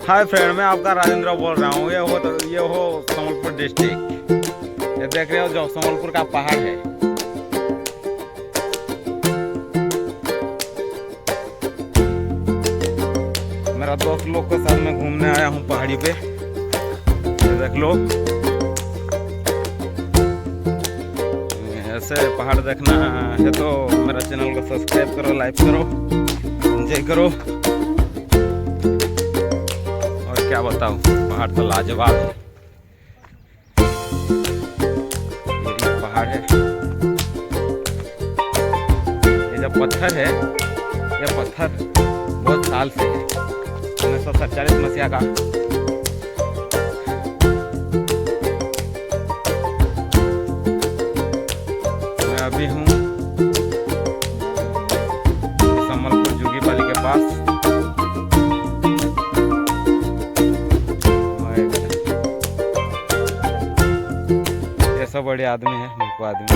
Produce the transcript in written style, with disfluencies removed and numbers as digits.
Hi friend, मैं आपका राजेंद्र बोल रहा हूँ। ये हो संबलपुर डिस्ट्रिक्ट। ये देख रहे हो जो संबलपुर का पहाड़ है। मेरा दोस्त लोग के साथ मैं घूमने आया हूँ पहाड़ी पे। ये देख लो, ऐसे पहाड़ देखना है तो मेरा चैनल को सब्सक्राइब करो, लाइक करो, एंजॉय करो। और क्या बताऊँ, पहाड़ तो लाजवाब है। ये पहाड़ है, ये जो पत्थर है, ये पत्थर बहुत साल से है, 1947 मसीहा का। मैं अभी हूँ संबलपुर जुगीपाली के पास। ये सब बड़े आदमी है, मूर्ख आदमी।